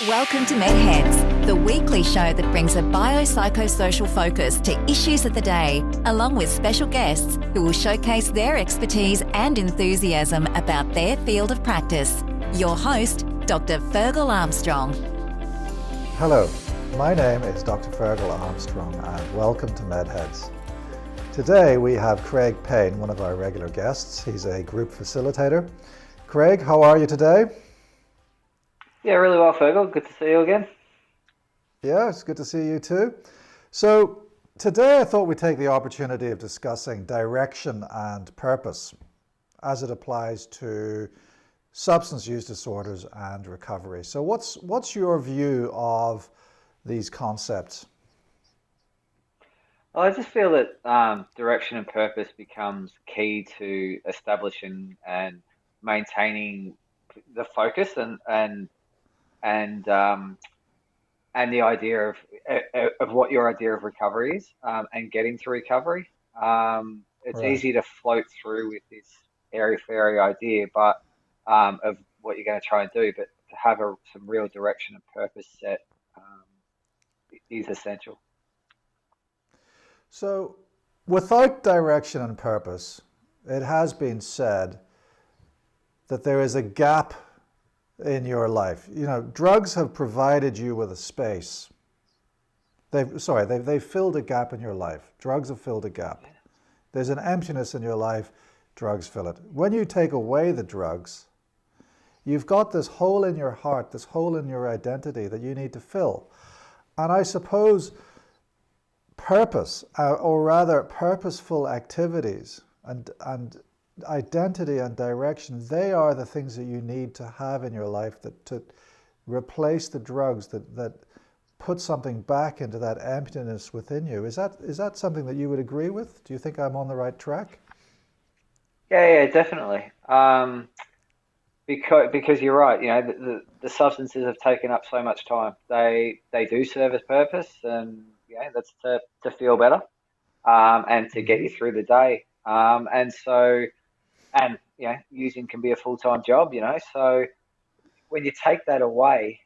Welcome to MedHeads, the weekly show that brings a biopsychosocial focus to issues of the day, along with special guests who will showcase their expertise and enthusiasm about their field of practice. Your host, Dr. Fergal Armstrong. Hello, my name is Dr. Fergal Armstrong and welcome to MedHeads. Today we have Craig Payne, one of our regular guests. He's a group facilitator. Craig, how are you today? Yeah, really well, Fergal. Good to see you again. Yeah, it's good to see you too. So today I thought we'd take the opportunity of discussing direction and purpose as it applies to substance use disorders and recovery. So what's your view of these concepts? Well, I just feel that direction and purpose becomes key to establishing and maintaining the focus and the idea of what your idea of recovery is, and getting to recovery. It's Right. easy to float through with this airy-fairy idea, but of what you're going to try and do, but to have some real direction and purpose set is essential. So without direction and purpose, it has been said that there is a gap in your life. You know, drugs have provided you with a space. They've filled a gap in your life. Drugs have filled a gap. There's an emptiness in your life, drugs fill it. When you take away the drugs, you've got this hole in your heart, this hole in your identity that you need to fill. And I suppose purpose, or rather purposeful activities and identity and direction, they are the things that you need to have in your life that to replace the drugs, that put something back into that emptiness within you. Is that something that you would agree with? Do you think I'm on the right track? Yeah, definitely. Because you're right. You know, the substances have taken up so much time. They do serve a purpose, and that's to feel better, and to get you through the day. And using can be a full-time job. So when you take that away,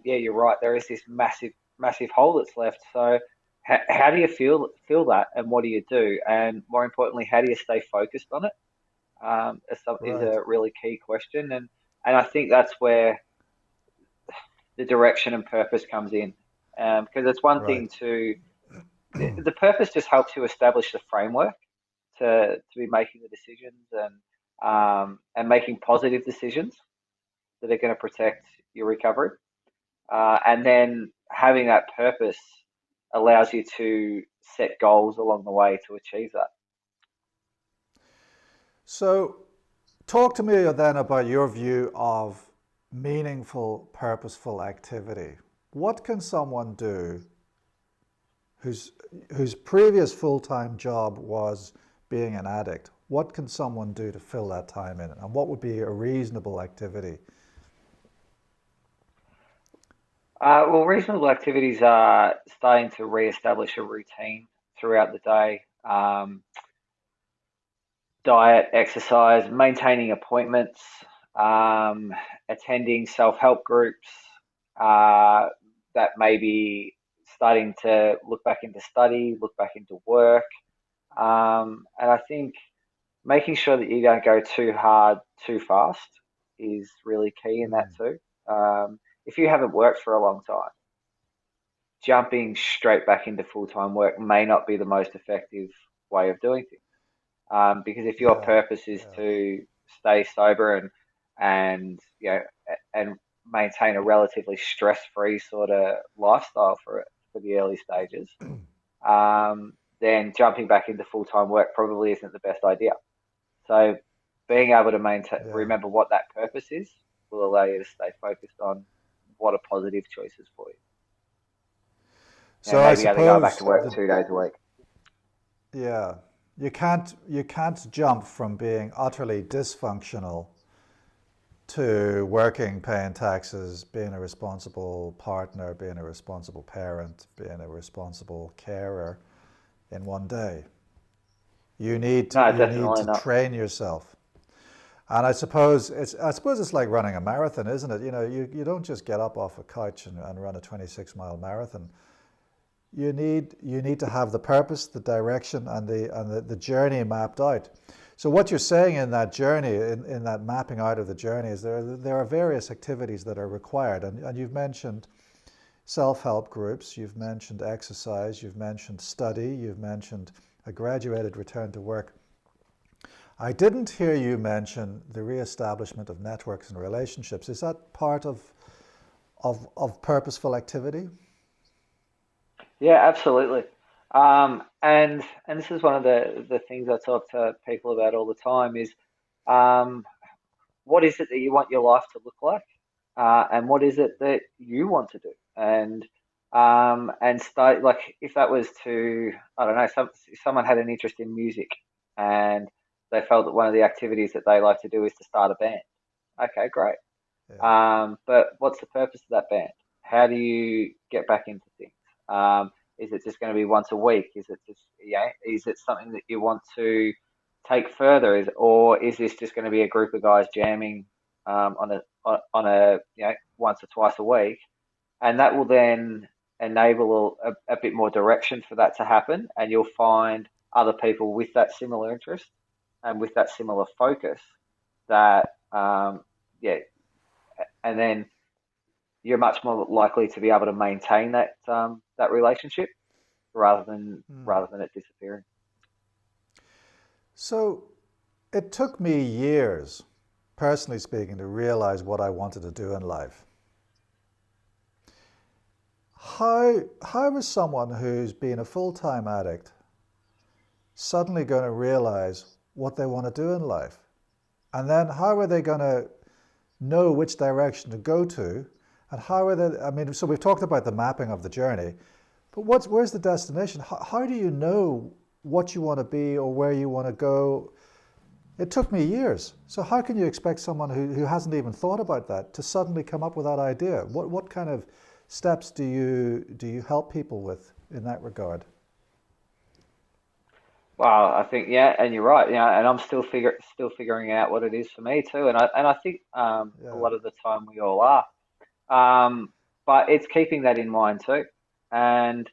you're right. There is this massive hole that's left. So how do you feel that, and what do you do? And more importantly, how do you stay focused on it? Is Right, a really key question, and I think that's where the direction and purpose comes in, because it's one right, thing the purpose just helps you establish the framework to be making the decisions, and making positive decisions that are going to protect your recovery, and then having that purpose allows you to set goals along the way to achieve that. So talk to me then about your view of meaningful, purposeful activity. What can someone do whose previous full-time job was being an addict? What can someone do to fill that time in? And what would be a reasonable activity? Well, reasonable activities are starting to re-establish a routine throughout the day. Diet, exercise, maintaining appointments, attending self-help groups, that may be starting to look back into study, look back into work. And I think making sure that you don't go too hard, too fast is really key in that too. If you haven't worked for a long time, jumping straight back into full-time work may not be the most effective way of doing things. Because if your Yeah, purpose is yeah. to stay sober and maintain a relatively stress-free sort of lifestyle for the early stages, then jumping back into full-time work probably isn't the best idea. So being able to Yeah. remember what that purpose is will allow you to stay focused on what are positive choices for you. So I Maybe only go back to suppose work 2 days a week. yeah, you can't jump from being utterly dysfunctional to working, paying taxes, being a responsible partner, being a responsible parent, being a responsible carer in one day. You need to No, you need definitely to not. train yourself. And I suppose it's like running a marathon, isn't it? You don't just get up off a couch and run a 26-mile marathon. You need to have the purpose, the direction, and the journey mapped out. So what you're saying in that journey, in that mapping out of the journey, is there are various activities that are required, and you've mentioned self-help groups, you've mentioned exercise, you've mentioned study, you've mentioned a graduated return to work. I didn't hear you mention the re-establishment of networks and relationships. Is that part of purposeful activity? Yeah, absolutely. And this is one of the things I talk to people about all the time is um, what is it that you want your life to look like, and what is it that you want to do, and start like if that was to I don't know, if someone had an interest in music and they felt that one of the activities that they like to do is to start a band. Okay, great. Yeah. But what's the purpose of that band? How do you get back into things? Is it just going to be once a week? Is it just, is it something that you want to take further? Or is this just going to be a group of guys jamming on a once or twice a week? And that will then enable a bit more direction for that to happen, and you'll find other people with that similar interest and with that similar focus that yeah, and then you're much more likely to be able to maintain that relationship rather than it disappearing. So it took me years, personally speaking, to realize what I wanted to do in life. How is someone who's been a full-time addict suddenly going to realize what they want to do in life? And then how are they going to know which direction to go to? And how are they, I mean, so we've talked about the mapping of the journey, but where's the destination? How do you know what you want to be or where you want to go? It took me years. So how can you expect someone who hasn't even thought about that to suddenly come up with that idea? What kind of steps do you help people with in that regard? Well, I think and you're right, and I'm still figuring out what it is for me too, and I think a Yeah. lot of the time we all are, but it's keeping that in mind too, and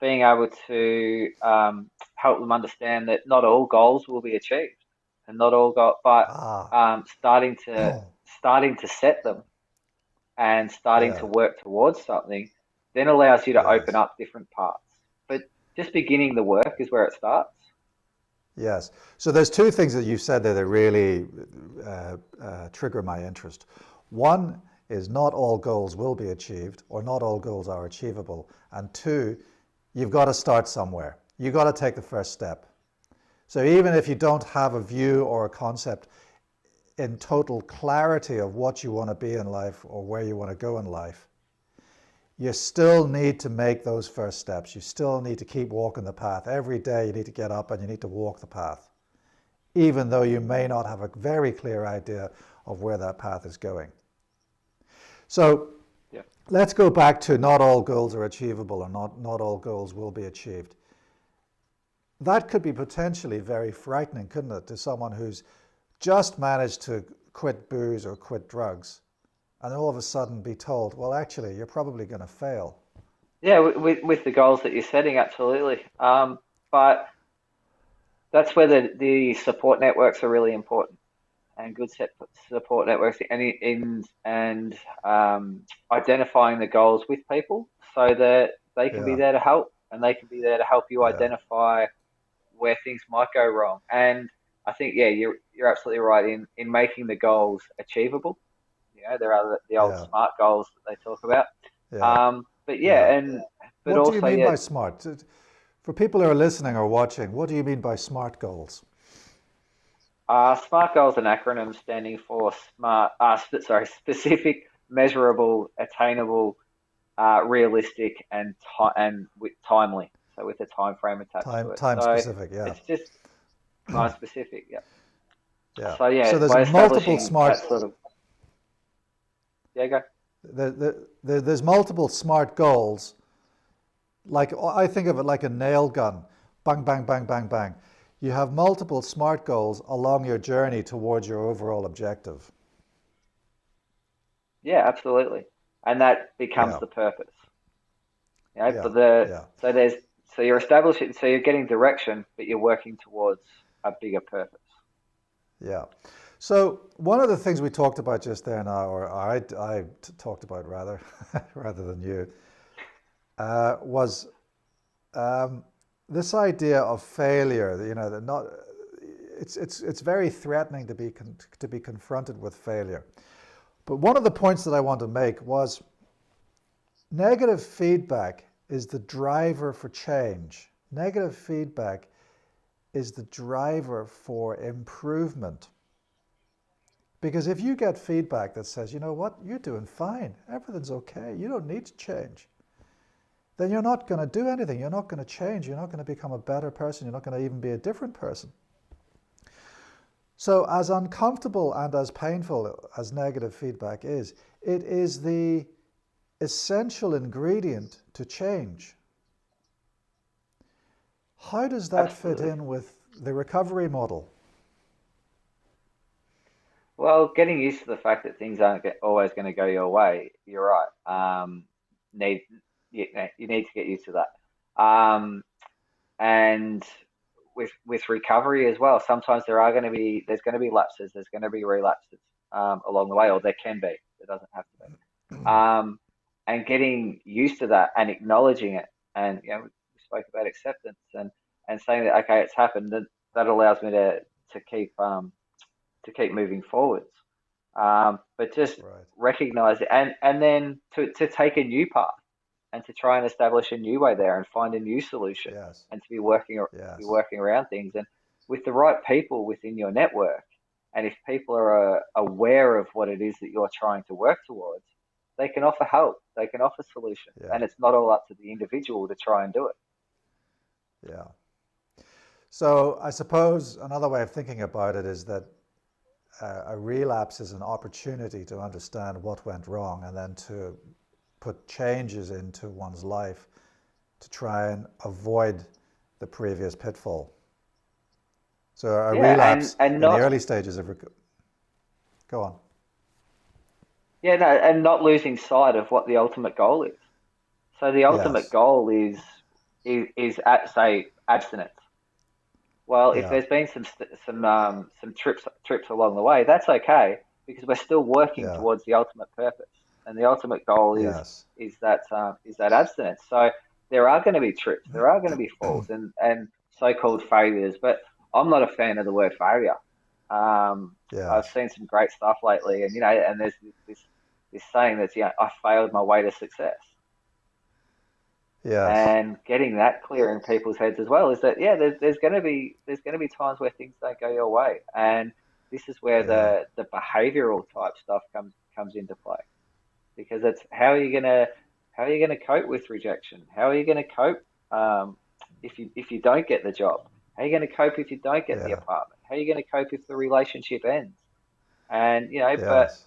being able to help them understand that not all goals will be achieved, and not all but Ah, starting to set them and starting to yeah, work towards something, then allows you to open yes, up different paths. But just beginning the work is where it starts. yes. So there's two things that you said there that really trigger my interest. One is not all goals will be achieved, or not all goals are achievable. And two, you've got to start somewhere. You've got to take the first step. So even if you don't have a view or a concept in total clarity of what you want to be in life or where you want to go in life, you still need to make those first steps. You still need to keep walking the path. Every day you need to get up and you need to walk the path, even though you may not have a very clear idea of where that path is going. So Yeah. let's go back to not all goals are achievable, or not all goals will be achieved. That could be potentially very frightening, couldn't it, to someone who's just managed to quit booze or quit drugs, and all of a sudden be told, well, actually, you're probably going to fail. Yeah, with the goals that you're setting, absolutely. But that's where the support networks are really important, and good support networks, and identifying the goals with people so that they can be Yeah, there to help, and they can be there to help you yeah, identify where things might go wrong. And I think, yeah, you're absolutely right in making the goals achievable. There are the old yeah, SMART goals that they talk about. yeah, But yeah. yeah, but What do you also, mean yeah, by smart? For people who are listening or watching, what do you mean by SMART goals? SMART goals is an acronym standing for specific, measurable, attainable, realistic, and with timely. So with a time frame attached to it. Time So specific, yeah, it's just time specific. Yeah. yeah. So So yeah, there's by multiple establishing smart, that sort of go. there's multiple SMART goals. Like I think of it like a nail gun, bang, bang, bang, bang, bang. you have multiple SMART goals along your journey towards your overall objective. Yeah, absolutely. And that becomes Yeah, the purpose. You know, yeah, but the yeah, so there's so you're establishing, so you're getting direction, but you're working towards a bigger purpose. yeah. So one of the things we talked about just there now, or talked about rather, rather than you, was um, this idea of failure. You know, that not it's very threatening to be confronted with failure. But one of the points that I want to make was negative feedback is the driver for change. Negative feedback is the driver for improvement. Because if you get feedback that says, you know what, you're doing fine, everything's okay, you don't need to change, then you're not going to do anything. You're not going to change. You're not going to become a better person. You're not going to even be a different person. So as uncomfortable and as painful as negative feedback is, it is the essential ingredient to change. How does that fit Absolutely. in with the recovery model? Well, getting used to the fact that things aren't always going to go your way, you're right. Need you need to get used to that. And with recovery as well, sometimes there's going to be lapses, there's going to be relapses along the way, or there can be. It doesn't have to be. And getting used to that and acknowledging it, and we spoke about acceptance and saying that okay, it's happened. That allows me to keep moving forwards. But just Right. recognize it and then to take a new path and to try and establish a new way there and find a new solution Yes. and to be Yes. working around things and with the right people within your network. And if people are aware of what it is that you're trying to work towards, they can offer help, they can offer solutions, Yeah. and it's not all up to the individual to try and do it. Yeah. So I suppose another way of thinking about it is that a relapse is an opportunity to understand what went wrong and then to put changes into one's life to try and avoid the previous pitfall. So a Yeah, relapse and in the not early stages of go on. yeah, no, and not losing sight of what the ultimate goal is. So the ultimate Yes. goal is at say abstinence. Well, if Yeah. there's been some trips along the way, that's okay because we're still working Yeah. towards the ultimate purpose, and the ultimate goal Yes. is that abstinence. So there are going to be trips, there are going to be falls, and so-called failures. But I'm not a fan of the word failure. I've Yes. seen some great stuff lately, and and there's this saying that's I failed my way to success. Yes. And getting that clear in people's heads as well is that there's going to be times where things don't go your way, and this is where Yeah. the behavioral type stuff comes into play because it's how are you gonna cope with rejection? How are you gonna cope if you don't get the job? How are you gonna cope if you don't get the Yeah. apartment? How are you gonna cope if the relationship ends? And but Yes.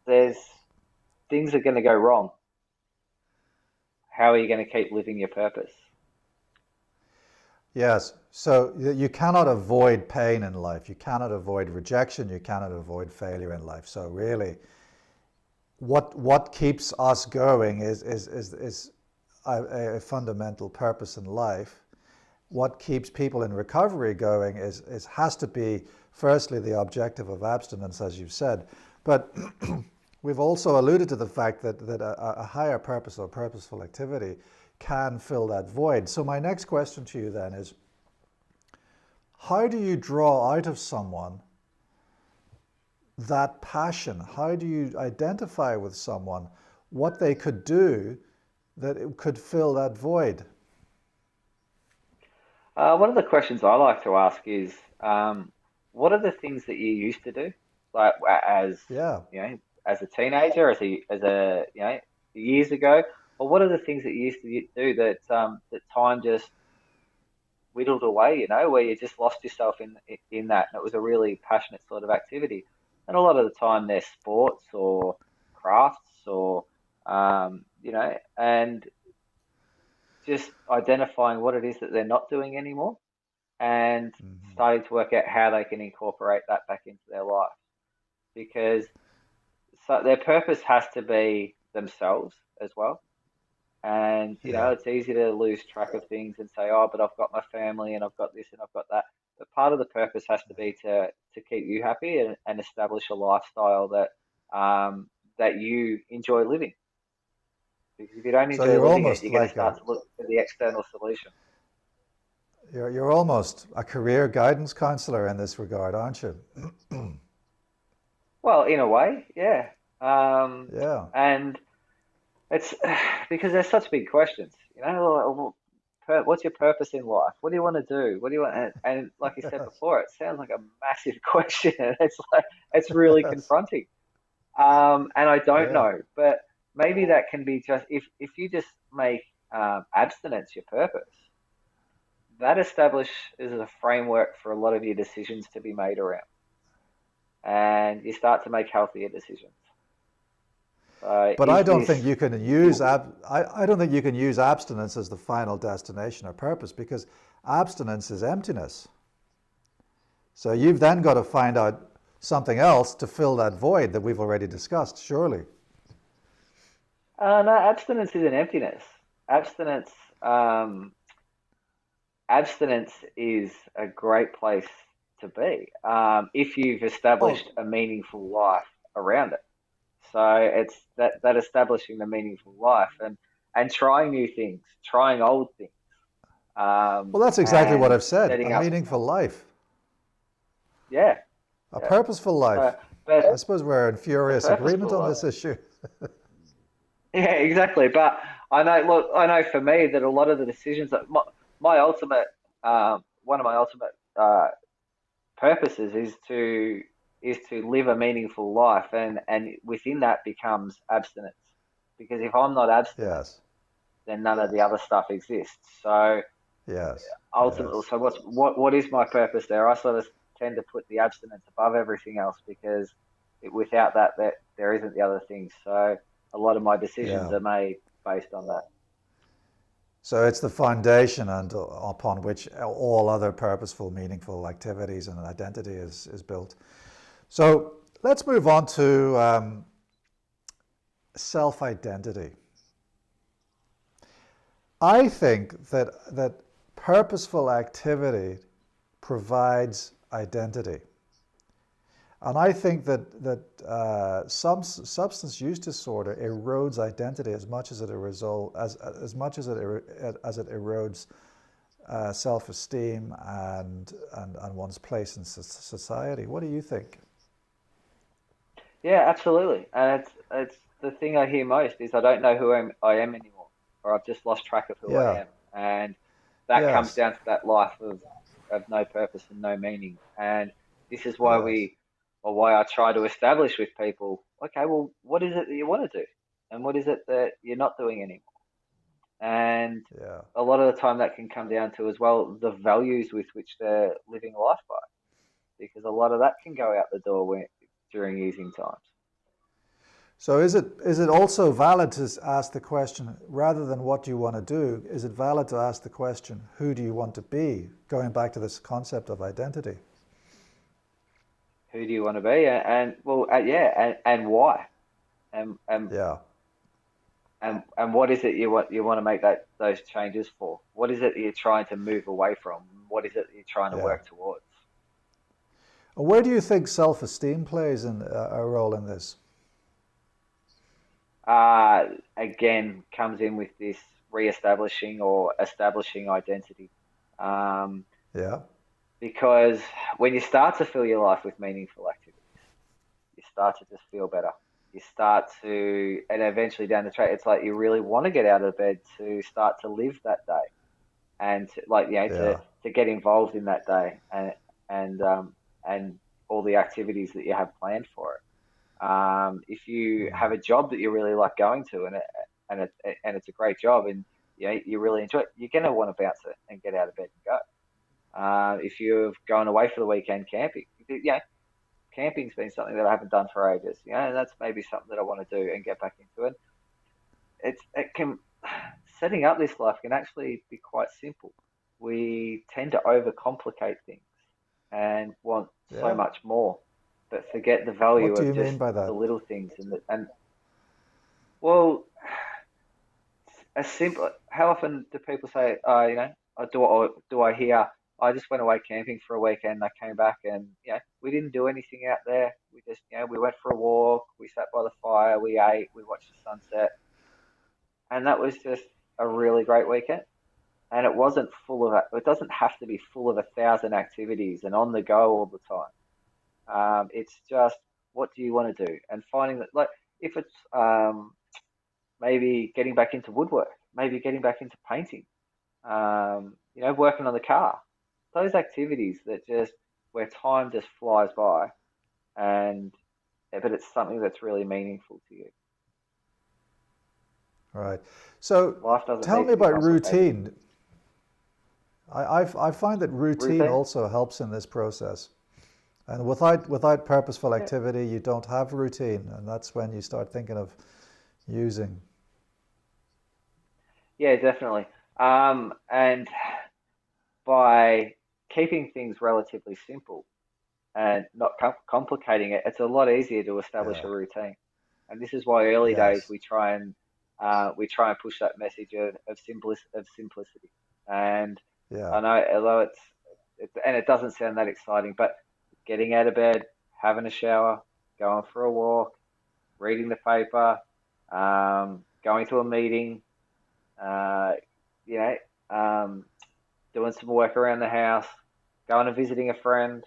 there's things are gonna go wrong. How are you gonna keep living your purpose? Yes. So you cannot avoid pain in life. You cannot avoid rejection. You cannot avoid failure in life. So really, what keeps us going is a fundamental purpose in life. What keeps people in recovery going is has to be firstly the objective of abstinence, as you've said, but we've also alluded to the fact that a higher purpose or purposeful activity can fill that void. So my next question to you then is, how do you draw out of someone that passion? How do you identify with someone what they could do that it could fill that void? One of the questions I like to ask is, what are the things that you used to do, like Yeah, as a teenager, as a years ago, or what are the things that you used to do that time just whittled away, where you just lost yourself in that, and it was a really passionate sort of activity, and a lot of the time they're sports or crafts or and just identifying what it is that they're not doing anymore and starting to work out how they can incorporate that back into their life. Because so their purpose has to be themselves as well. And, Yeah. it's easy to lose track of things and say, oh, but I've got my family and I've got this and I've got that. But part of the purpose has to be to keep you happy and establish a lifestyle that you enjoy living. Because if you don't So enjoy you're living it, almost you're going to like start to look for the external solution. you're almost a career guidance counselor in this regard, aren't you? Well, in a way, yeah. Yeah. And it's because they're such big questions, what's your purpose in life? What do you want to do? What do you want? And like you said Yes. before, it sounds like a massive question, and it's like it's really Yes. confronting. And I don't Yeah. know, but maybe that can be just if you just make abstinence your purpose, that establishes a framework for a lot of your decisions to be made around, and you start to make healthier decisions. So But I is don't this think you can use I don't think you can use abstinence as the final destination or purpose, because abstinence is emptiness. So you've then got to find out something else to fill that void that we've already discussed, surely. no, abstinence is an emptiness. Abstinence, um, abstinence is a great place to be if you've Oh, established a meaningful life around it. So it's that establishing the meaningful life and trying new things, trying old things, well, that's exactly what and I've said. A setting up. meaningful life, Yeah, a yeah. purposeful So, life. I but suppose we're in a furious agreement purposeful on life. this issue. Yeah, exactly. But I know for me that a lot of the decisions that my ultimate, one of my ultimate purposes is to live a meaningful life, and within that becomes abstinence. Because if I'm not abstinent, Yes, then none of the other stuff exists. So yes, ultimately, yes. so what is my purpose there? I sort of tend to put the abstinence above everything else because without that, there isn't the other things. So a lot of my decisions Yeah. are made based on that. So it's the foundation and upon which all other purposeful, meaningful activities and identity is built. So let's move on to self-identity. I think that purposeful activity provides identity. And I think that some substance use disorder erodes identity as much as it as much as it erodes self-esteem and one's place in society. What do you think? Yeah, absolutely. And it's the thing I hear most is I don't know who I am anymore, or I've just lost track of who I Yeah. am, and that comes Yes. down to that life of no purpose and no meaning. And this is why Yes. or why I try to establish with people, okay, well, what is it that you want to do, and what is it that you're not doing anymore? And Yeah. a lot of the time that can come down to as well the values with which they're living life by, because a lot of that can go out the door during easing times. So is it also valid to ask the question, rather than what do you want to do, is it valid to ask the question, who do you want to be? Going back to this concept of identity. Who do you want to be? And well, yeah, and why? And and Yeah. and what is it you want to make those changes for? What is it that you're trying to move away from? What is it that you're trying to Yeah. work towards? Where do you think self-esteem plays in a role in this? Again, comes in with this re-establishing or establishing identity. Um, Yeah. because when you start to fill your life with meaningful activities, you start to just feel better. You start to, and eventually down the track, it's like you really want to get out of bed to start to live that day and to, like Yeah. to get involved in that day and all the activities that you have planned for it. If you have a job that you really like going to and it's a great job and you really enjoy it, you're gonna want to bounce it and get out of bed and go. If you're going away for the weekend camping, camping's been something that I haven't done for ages. And that's maybe something that I want to do and get back into it. It can setting up this life can actually be quite simple. we tend to overcomplicate things and want so Yeah. much more, but forget the What value do of you just mean by the that? little things. And well, as simple. How often do people say, "Oh, do I hear? I just went away camping for a weekend. I came back and we didn't do anything out there. We just we went for a walk. We sat by the fire. We ate. We watched the sunset, and that was just a really great weekend." And it wasn't full of. It doesn't have to be full of 1,000 activities and on the go all the time. It's just, what do you want to do? And finding that, like, if it's maybe getting back into woodwork, maybe getting back into painting, working on the car. Those activities that just, where time just flies by, and but it's something that's really meaningful to you. Right. So Life doesn't tell need me to be about complicated. routine. I find that routine Routine? also helps in this process. And without purposeful Yeah, activity, you don't have routine, and that's when you start thinking of using. yeah, definitely. And by keeping things relatively simple and not complicating it, it's a lot easier to establish Yeah. a routine. And this is why early days Yes. we try and push that message of simplicity. And Yeah. I know, although and it doesn't sound that exciting, but getting out of bed, having a shower, going for a walk, reading the paper, going to a meeting, uh, you know, um, doing some work around the house, going and visiting a friend,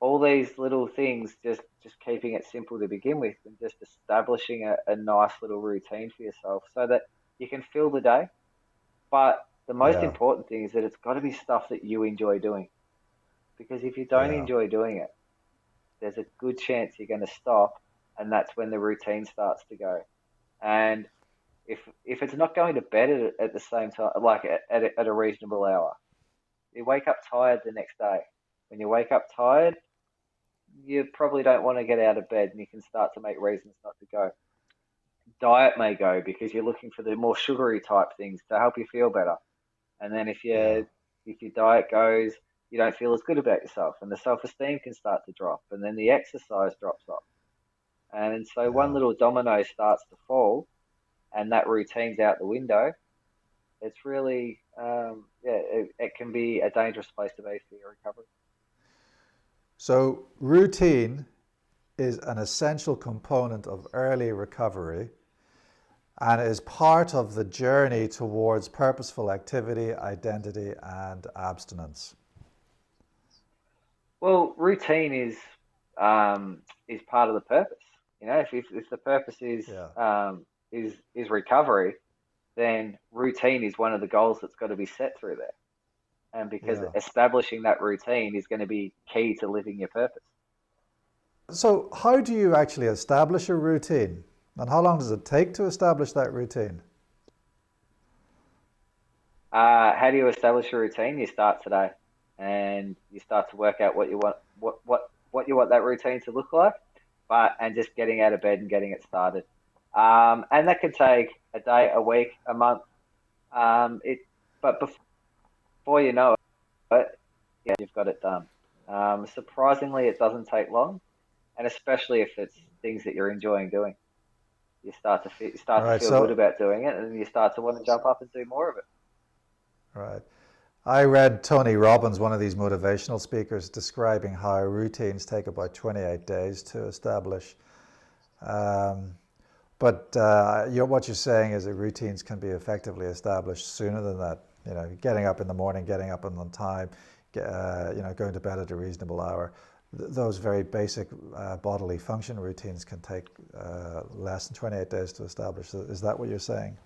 all these little things, just keeping it simple to begin with, and just establishing a nice little routine for yourself so that you can fill the day. But the most Yeah. important thing is that it's got to be stuff that you enjoy doing, because if you don't Yeah. enjoy doing it, there's a good chance you're going to stop, and that's when the routine starts to go. And if it's not going to bed at the same time, like at a reasonable hour, you wake up tired the next day. When you wake up tired, you probably don't want to get out of bed, and you can start to make reasons not to go. Diet may go because you're looking for the more sugary type things to help you feel better. And then Yeah. if your diet goes, you don't feel as good about yourself, and the self-esteem can start to drop, and then the exercise drops off. And so one Yeah. little domino starts to fall, and that routine's out the window. It's really, it can be a dangerous place to be for your recovery. So routine is an essential component of early recovery and is part of the journey towards purposeful activity, identity, and abstinence. Well, routine is part of the purpose. If the purpose Yeah. is recovery, then routine is one of the goals that's got to be set through there. And because Yeah. establishing that routine is going to be key to living your purpose. So how do you actually establish a routine? And how long does it take to establish that routine? How do you establish a routine? You start today, and you start to work out what you want that routine to look like, and just getting out of bed and getting it started. And that can take a day, a week, a month. It, but before you know it, yeah, you've got it done. Surprisingly, it doesn't take long, and especially if it's things that you're enjoying doing, you All start to right. feel good So, about doing it, and then you start to want to jump up and do more of it. right. I read Tony Robbins, one of these motivational speakers, describing how routines take about 28 days to establish. Um, but what you're saying is that routines can be effectively established sooner than that. You know, getting up in the morning, getting up on time, going to bed at a reasonable hour. Those very basic bodily function routines can take less than 28 days to establish. Is that what you're saying?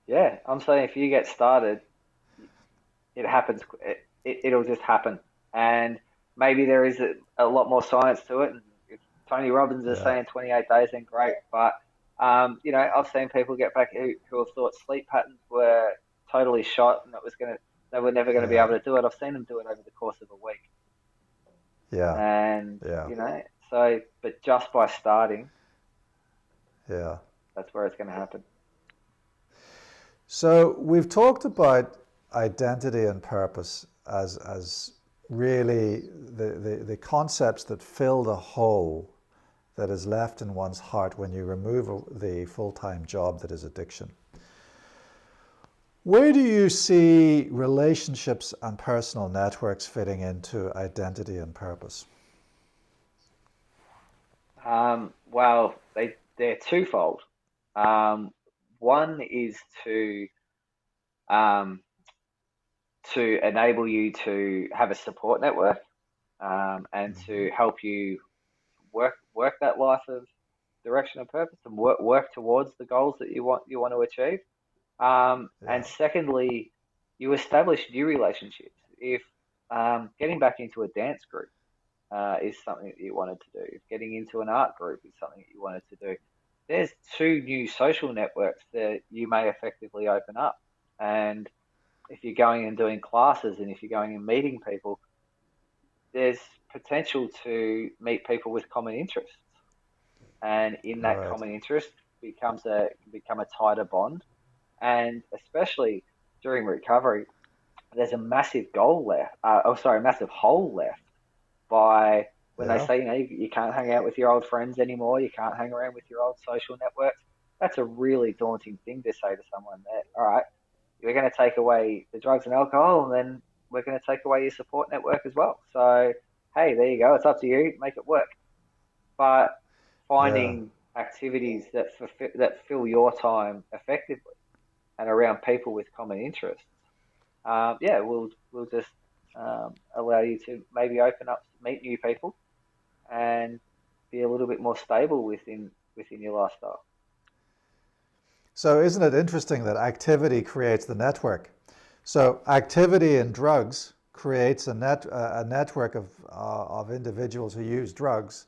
Yeah, I'm saying if you get started, it happens. It'll just happen, and maybe there is a lot more science to it. And if Tony Robbins is Yeah, saying 28 days, then great. But I've seen people get back who have thought sleep patterns were totally shot, and they were never going to be yeah, able to do it. I've seen them do it over the course of a week, yeah, and yeah, but just by starting, yeah. that's where it's going to happen. So we've talked about identity and purpose as really the concepts that fill the hole that is left in one's heart when you remove the full-time job that is addiction. Where do you see relationships and personal networks fitting into identity and purpose? Well, they're twofold. One is to enable you to have a support network, and to help you work that life of direction and purpose, and work towards the goals that you want to achieve. And secondly, you establish new relationships. If getting back into a dance group is something that you wanted to do, if getting into an art group is something that you wanted to do, there's two new social networks that you may effectively open up. And if you're going and doing classes, and if you're going and meeting people, there's potential to meet people with common interests. And in that common interest become a tighter bond. And especially during recovery, there's a massive massive hole left by when they say, you can't hang out with your old friends anymore, you can't hang around with your old social networks. That's a really daunting thing to say to someone that, all right, we're going to take away the drugs and alcohol, and then we're going to take away your support network as well. So, hey, there you go. It's up to you. Make it work. But finding activities that fill your time effectively and around people with common interests, we'll just allow you to maybe open up, meet new people, and be a little bit more stable within your lifestyle. So isn't it interesting that activity creates the network? So activity in drugs creates a network of individuals who use drugs,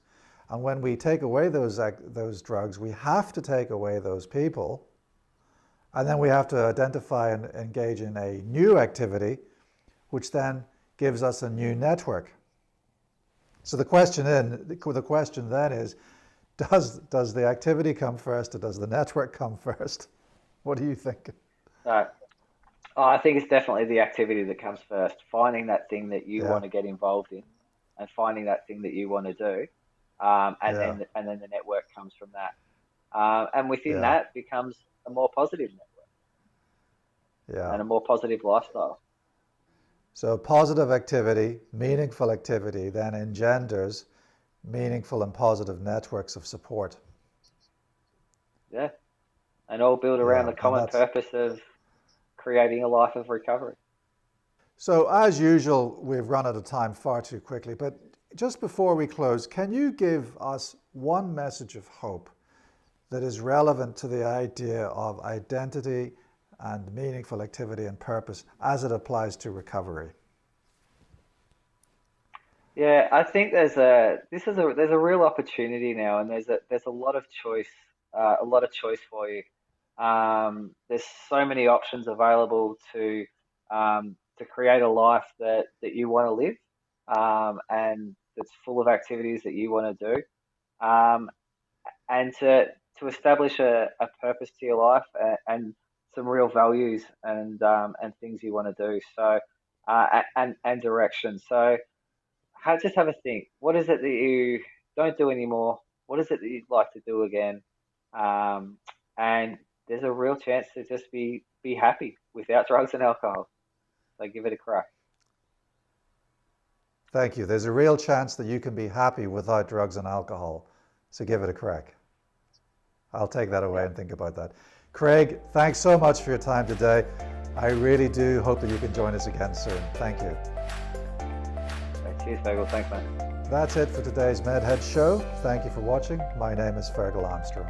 and when we take away those drugs, we have to take away those people, and then we have to identify and engage in a new activity, which then gives us a new network. So the question then is, does the activity come first, or does the network come first? What do you think? I think it's definitely the activity that comes first. Finding that thing that you want to get involved in, and finding that thing that you want to do, and then the network comes from that. And within that becomes a more positive network, and a more positive lifestyle. So positive activity, meaningful activity, then engenders meaningful and positive networks of support. Yeah, and all built around the common purpose of creating a life of recovery. So as usual, we've run out of time far too quickly, but just before we close, can you give us one message of hope that is relevant to the idea of identity and meaningful activity and purpose as it applies to recovery? Yeah, I think there's a real opportunity now, and there's a lot of choice for you. There's so many options available to create a life that you want to live, and that's full of activities that you want to do, and to establish a purpose to your life, and some real values and things you want to do. So and direction. So just have a think. What is it that you don't do anymore? What is it that you'd like to do again? And there's a real chance to just be happy without drugs and alcohol. So give it a crack. Thank you. There's a real chance that you can be happy without drugs and alcohol. So give it a crack. I'll take that away and think about that. Craig, thanks so much for your time today. I really do hope that you can join us again soon. Thank you. Cheers, Fergal. Thanks, man. That's it for today's MedHeads show. Thank you for watching. My name is Fergal Armstrong.